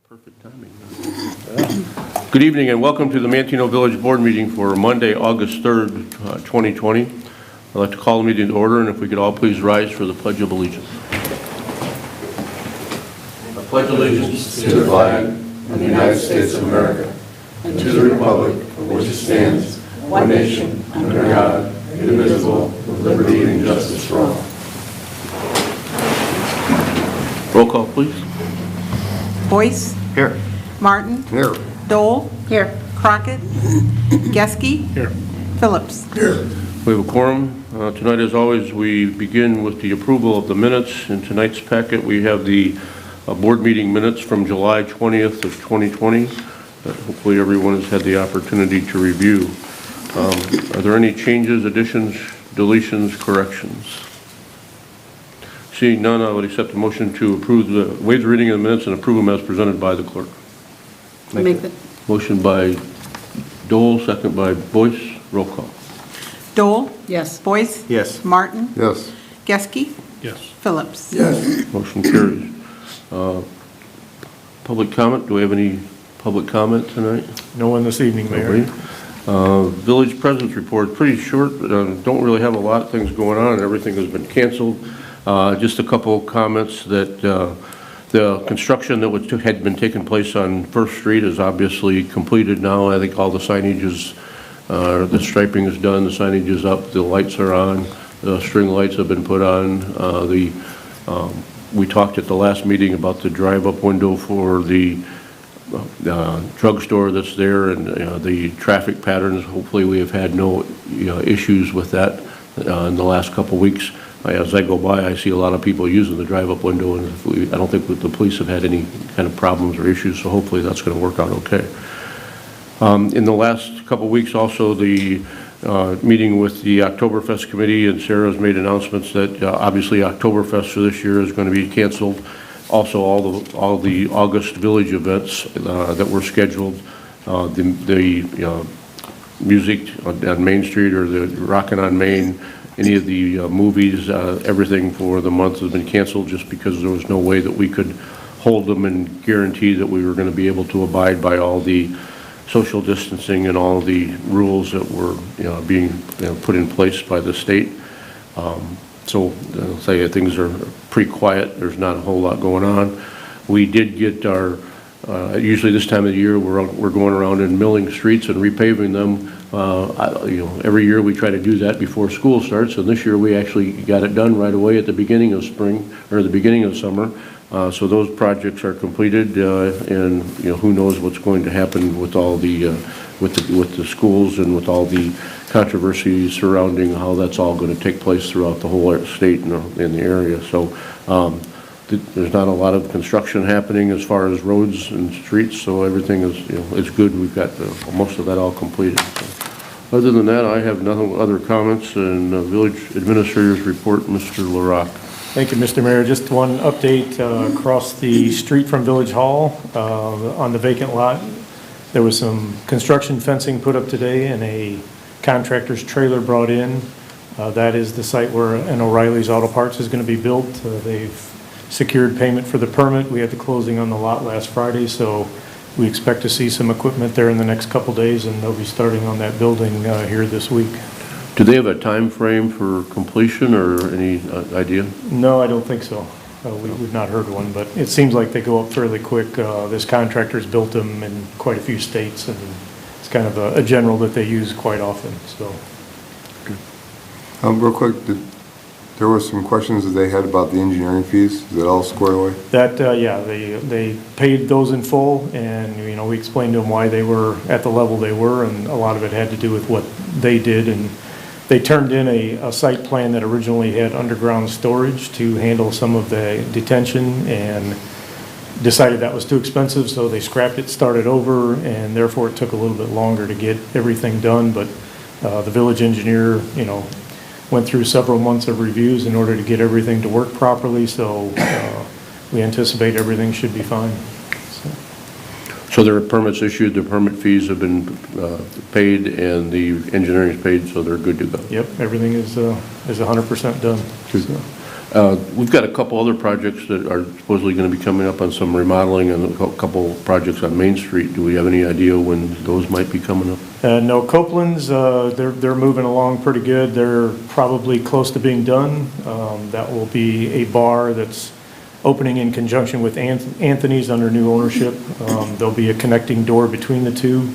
Perfect timing. Good evening and welcome to the Manteno Village Board meeting for Monday, August 3rd, 2020. I'd like to call the meeting to order, and if we could all please rise for the Pledge of Allegiance. I pledge allegiance to the flag of the United States of America and to the republic for which it stands, one nation, under God, indivisible, with liberty and justice for all. Roll call, please. Boyce. Here. Martin. Here. Dole. Here. Crockett. Geske. Here. Phillips. Here. We have a quorum. Tonight, as always, we begin with the approval of the minutes. In tonight's packet, we have the board meeting minutes from July 20th of 2020 that hopefully everyone has had the opportunity to review. Are there any changes, additions, deletions, corrections? Seeing none, I would accept a motion to waive the reading of the minutes and approve them as presented by the clerk. Make the Motion by Dole, second by Boyce. Roll call. Dole. Yes. Boyce. Yes. Martin. Yes. Geske. Yes. Phillips. Yes. Motion carries. Public comment. Do we have any public comment tonight? No one this evening, Mayor. Village President's report, pretty short, but don't really have a lot of things going on. Everything has been canceled. Just a couple comments that the construction that had been taking place on First Street is obviously completed now. I think all the signage is, the striping is done, the signage is up, the lights are on, the string lights have been put on. We talked at the last meeting about the drive-up window for the drugstore that's there and the traffic patterns. Hopefully we have had no issues with that in the last couple weeks. As I go by, I see a lot of people using the drive-up window, and I don't think the police have had any kind of problems or issues, so hopefully that's going to work out okay. In the last couple weeks also, the meeting with the Oktoberfest committee, and Sarah's made announcements that obviously Oktoberfest for this year is going to be canceled. Also, all the August village events that were scheduled, the music on Main Street or the Rockin' on Main, any of the movies, everything for the month has been canceled just because there was no way that we could hold them and guarantee that we were going to be able to abide by all the social distancing and all the rules that were being put in place by the state. So I'll say things are pretty quiet. There's not a whole lot going on. We did get our, usually this time of the year, we're going around and milling streets and repaving them. Every year we try to do that before school starts, and this year we actually got it done right away at the beginning of spring, or the beginning of summer. So those projects are completed, and who knows what's going to happen with all the with the schools and with all the controversy surrounding how that's all going to take place throughout the whole state and in the area. So there's not a lot of construction happening as far as roads and streets, so everything is is good. We've got most of that all completed. So other than that, I have nothing other comments. And village administrator's report, Mr. LaRock. Thank you, Mr. Mayor. Just one update across the street from Village Hall on the vacant lot. There was some construction fencing put up today and a contractor's trailer brought in. That is the site where an O'Reilly's Auto Parts is going to be built. They've secured payment for the permit. We had the closing on the lot last Friday, so we expect to see some equipment there in the next couple days, and they'll be starting on that building here this week. Do they have a time frame for completion or any idea? No, I don't think so. We've not heard one, but it seems like they go up fairly quick. This contractor's built them in quite a few states, and it's kind of a general that they use quite often. So, Real quick, there were some questions that they had about the engineering fees. Is that all squared away? that yeah, they paid those in full, and we explained to them why they were at the level they were, and a lot of it had to do with what they did. And they turned in a site plan that originally had underground storage to handle some of the detention, and decided that was too expensive, so they scrapped it, started over, and therefore it took a little bit longer to get everything done. But the village engineer, went through several months of reviews in order to get everything to work properly, so we anticipate everything should be fine. So there are permits issued, the permit fees have been paid, and the engineering is paid, so they're good to go. Yep, everything is 100% done. So. We've got a couple other projects that are supposedly going to be coming up on some remodeling and a couple projects on Main Street. Do we have any idea when those might be coming up? No, Copeland's, they're moving along pretty good. They're probably close to being done. That will be a bar that's opening in conjunction with Anthony's under new ownership. There'll be a connecting door between the two.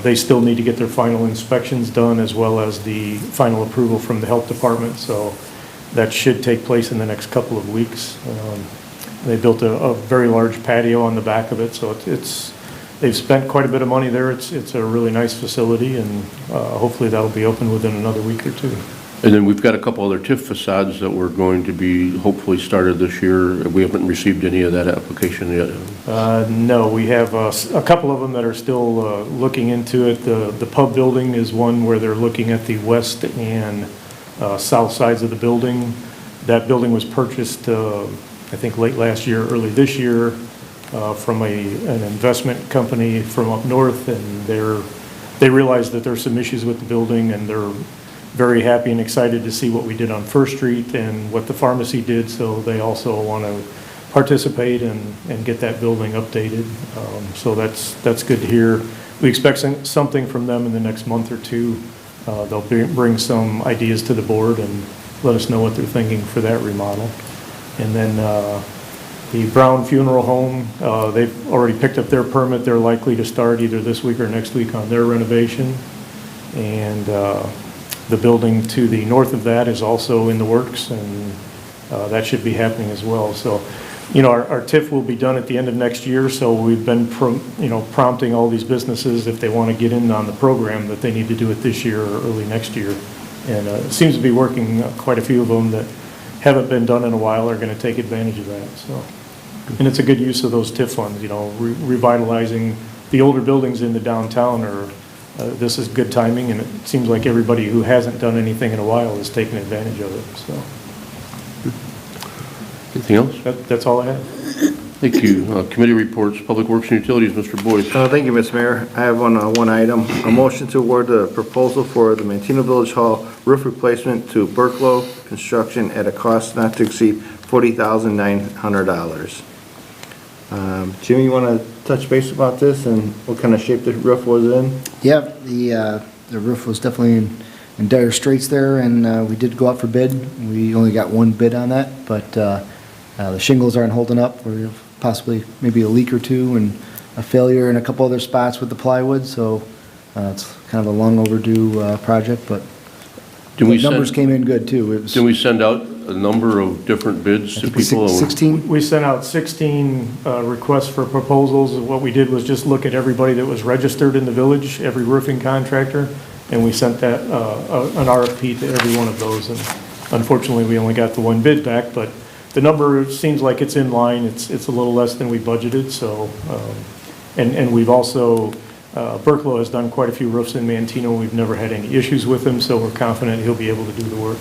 They still need to get their final inspections done as well as the final approval from the health department, so that should take place in the next couple of weeks. They built a very large patio on the back of it, so they've spent quite a bit of money there. It's a really nice facility, and hopefully that'll be open within another week or two. And then we've got a couple other TIF facades that we're going to be hopefully started this year. We haven't received any of that application yet. No, we have a couple of them that are still looking into it. The pub building is one where they're looking at the west and south sides of the building. That building was purchased, I think, late last year, early this year, from an investment company from up north, and they realized that there's some issues with the building, and they're very happy and excited to see what we did on First Street and what the pharmacy did, so they also want to participate and get that building updated. So that's good to hear. We expect something from them in the next month or two. They'll bring some ideas to the board and let us know what they're thinking for that remodel. And then the Brown Funeral Home, they've already picked up their permit. They're likely to start either this week or next week on their renovation. And the building to the north of that is also in the works, and that should be happening as well. So, our TIF will be done at the end of next year, so we've been prompting all these businesses, if they want to get in on the program, that they need to do it this year or early next year. And it seems to be working. Quite a few of them that haven't been done in a while are going to take advantage of that. So, and it's a good use of those TIF funds, revitalizing the older buildings in the downtown are this is good timing, and it seems like everybody who hasn't done anything in a while is taking advantage of it. So, anything else? That's all I have. Thank you. Committee reports, Public Works and Utilities, Mr. Boyce. Thank you, Mr. Mayor. I have one item, a motion to award the proposal for the Manteno Village Hall roof replacement to Burklow Construction at a cost not to exceed $40,900. Jimmy, you want to touch base about this and what kind of shape the roof was in? Yeah, the roof was definitely in dire straits there, and we did go out for bid. We only got one bid on that, but the shingles aren't holding up. We're possibly maybe a leak or two and a failure in a couple other spots with the plywood, so it's kind of a long overdue project, but the numbers came in good too. Did we send out a number of different bids to people? 16? We sent out 16 requests for proposals. What we did was just look at everybody that was registered in the village, every roofing contractor, and we sent that an RFP to every one of those. And unfortunately, we only got the one bid back, but the number seems like it's in line. It's a little less than we budgeted. So, and we've also Burklow has done quite a few roofs in Manteno. We've never had any issues with him, so we're confident he'll be able to do the work.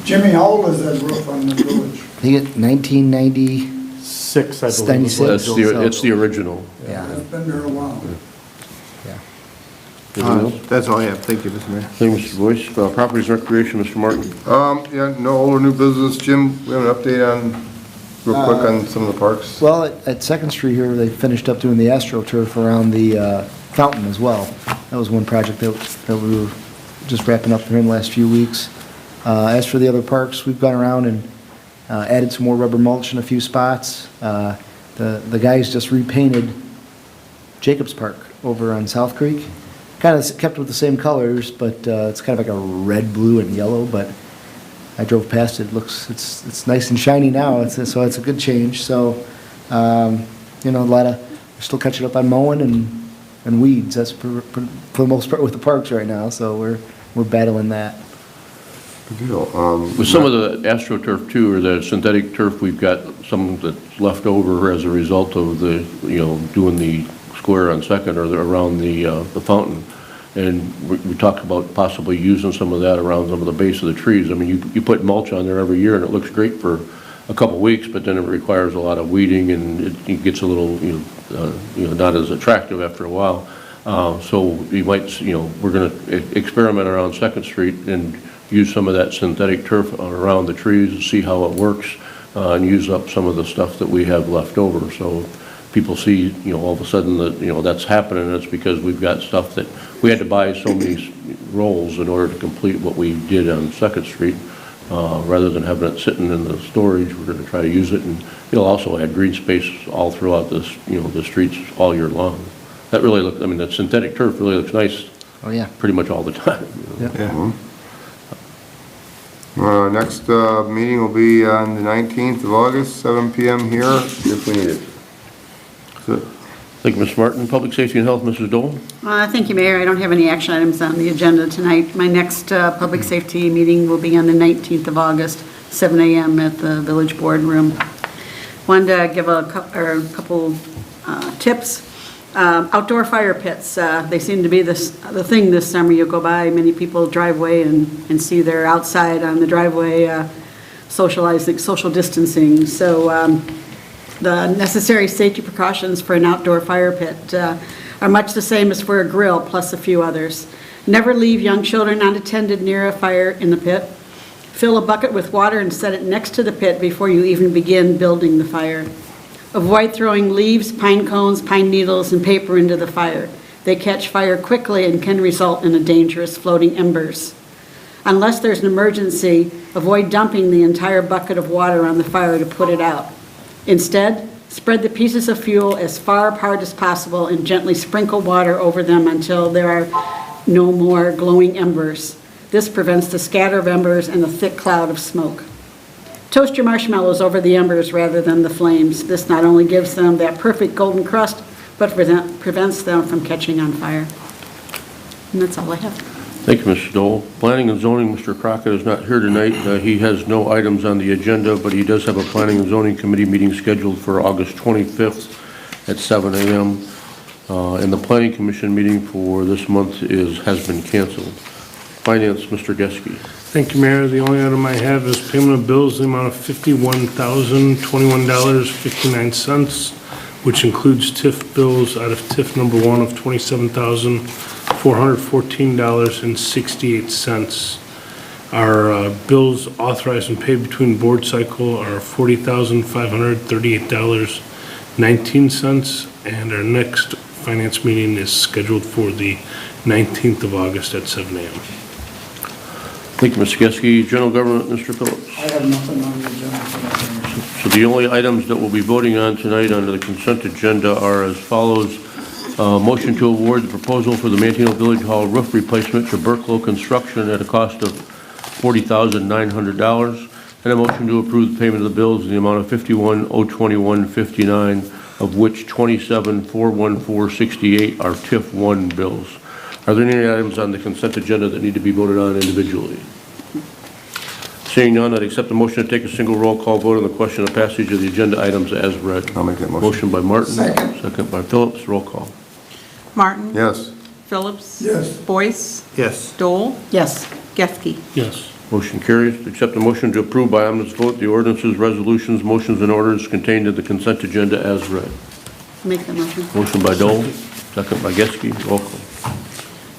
Jimmy, how old is that roof on the village? I think it's 1996. 6, I believe. 96. It's the original. Yeah. It's been there a while. Yeah. Anything else? That's all I have. Thank you, Mr. Mayor. Thank you, Mr. Boyce. Properties and Recreation, Mr. Martin. Yeah, no old or new business. Jim, we have an update real quick on some of the parks. Well, at Second Street here, they finished up doing the AstroTurf around the fountain as well. That was one project that we were just wrapping up here in the last few weeks. As for the other parks, we've gone around and added some more rubber mulch in a few spots. The guys just repainted Jacobs Park over on South Creek. Kind of kept with the same colors, but it's kind of like a red, blue, and yellow, but I drove past it. It's nice and shiny now, so it's a good change. So, a lot of, we're still catching up on mowing and weeds. That's for the most part with the parks right now, so we're battling that. Good deal. With some of the AstroTurf too, or the synthetic turf, we've got some that's left over as a result of the, doing the square on Second or around the fountain. And we talked about possibly using some of that around some of the base of the trees. I mean, you put mulch on there every year and it looks great for a couple weeks, but then it requires a lot of weeding and it gets a little, not as attractive after a while. So you might, we're going to experiment around Second Street and use some of that synthetic turf around the trees and see how it works, and use up some of the stuff that we have left over. So people see, all of a sudden that, that's happening, and it's because we've got stuff that, we had to buy so many rolls in order to complete what we did on Second Street. Rather than having it sitting in the storage, we're going to try to use it, and it'll also add green space all throughout this, the streets all year long. That really looks, that synthetic turf really looks nice. Oh, yeah. Pretty much all the time. Yeah. Next meeting will be on the 19th of August, 7 PM here, if we need it. That's it. Thank you, Ms. Martin. Public Safety and Health, Mrs. Dole. Thank you, Mayor. I don't have any action items on the agenda tonight. My next public safety meeting will be on the 19th of August, 7 a.m. at the Village Boardroom. Wanted to give a couple tips. Outdoor fire pits, they seem to be the thing this summer. You go by many people's driveway and see they're outside on the driveway socializing, social distancing. So the necessary safety precautions for an outdoor fire pit are much the same as for a grill, plus a few others. Never leave young children unattended near a fire in the pit. Fill a bucket with water and set it next to the pit before you even begin building the fire. Avoid throwing leaves, pine cones, pine needles, and paper into the fire. They catch fire quickly and can result in a dangerous floating embers. Unless there's an emergency, avoid dumping the entire bucket of water on the fire to put it out. Instead, spread the pieces of fuel as far apart as possible and gently sprinkle water over them until there are no more glowing embers. This prevents the scatter of embers and a thick cloud of smoke. Toast your marshmallows over the embers rather than the flames. This not only gives them that perfect golden crust, but prevents them from catching on fire. And that's all I have. Thank you, Mrs. Dole. Planning and Zoning, Mr. Crockett is not here tonight. He has no items on the agenda, but he does have a Planning and Zoning Committee meeting scheduled for August 25th at 7 a.m. And the Planning Commission meeting for this month has been canceled. Finance, Mr. Geske. Thank you, Mayor. The only item I have is payment of bills in the amount of $51,021.59, which includes TIF bills out of TIF number 1 of $27,414.68. Our bills authorized and paid between board cycle are $40,538.19, and our next finance meeting is scheduled for the 19th of August at 7 a.m. Thank you, Mr. Geske. General Government, Mr. Phillips. I have nothing on the agenda tonight. So the only items that we'll be voting on tonight under the consent agenda are as follows. Motion to award the proposal for the Manteno Village Hall roof replacement to Burklow Construction at a cost of $40,900, and a motion to approve the payment of the bills in the amount of $51,021.59, of which $27,414.68 are TIF 1 bills. Are there any items on the consent agenda that need to be voted on individually? Seeing none, I'd accept the motion to take a single roll call vote on the question of passage of the agenda items as read. I'll make that motion. Motion by Martin. Second. By Phillips. Roll call. Martin? Yes. Phillips? Yes. Boyce? Yes. Dole? Yes. Geske? Yes. Motion carries. To accept the motion to approve by unanimous vote the ordinances, resolutions, motions, and orders contained in the consent agenda as read. Make the motion. Motion by Dole, second by Geske. Roll call.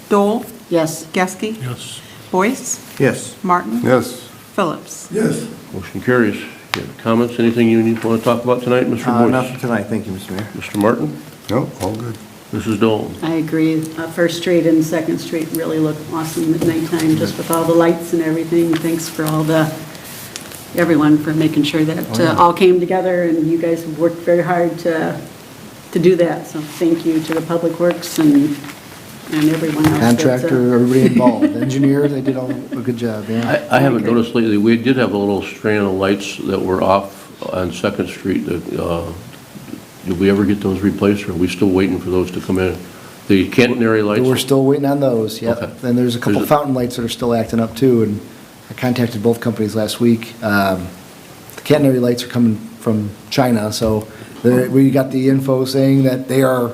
Dole? Yes. Geske? Yes. Boyce? Yes. Martin? Yes. Phillips? Yes. Motion carries. You have comments, anything you want to talk about tonight, Mr. Boyce? Nothing tonight, thank you, Mr. Mayor. Mr. Martin? No, all good. Mrs. Dole? I agree. First Street and Second Street really look awesome at nighttime, just with all the lights and everything. Thanks for everyone for making sure that all came together, and you guys have worked very hard to do that. So thank you to the Public Works and everyone else. Contractor, everybody involved, engineer, they did all a good job, yeah. I haven't noticed lately, we did have a little strand of lights that were off on Second Street. Did we ever get those replaced, or are we still waiting for those to come in? The catenary lights? We're still waiting on those, yep. Okay. And there's a couple There's a- fountain lights that are still acting up too, and I contacted both companies last week. The catenary lights are coming from China, so we got the info saying that they are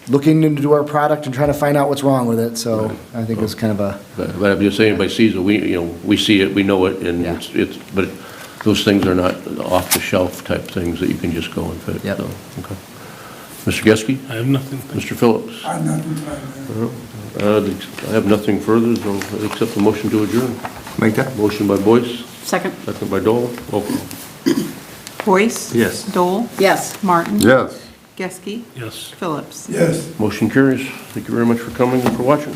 looking into our product and trying to find out what's wrong with it, so I think it's kind of a, But I'm just saying, by season, we see it, we know it, and Yeah. but those things are not off-the-shelf type things that you can just go and fit. Yep. So, okay. Mr. Geske? I have nothing. Mr. Phillips? I have nothing tonight, Mayor. I have nothing further, so I accept the motion to adjourn. Make that? Motion by Boyce, Second? second by Dole. Roll call. Boyce? Yes. Dole? Yes. Martin? Yes. Geske? Yes. Phillips? Yes. Motion carries. Thank you very much for coming and for watching.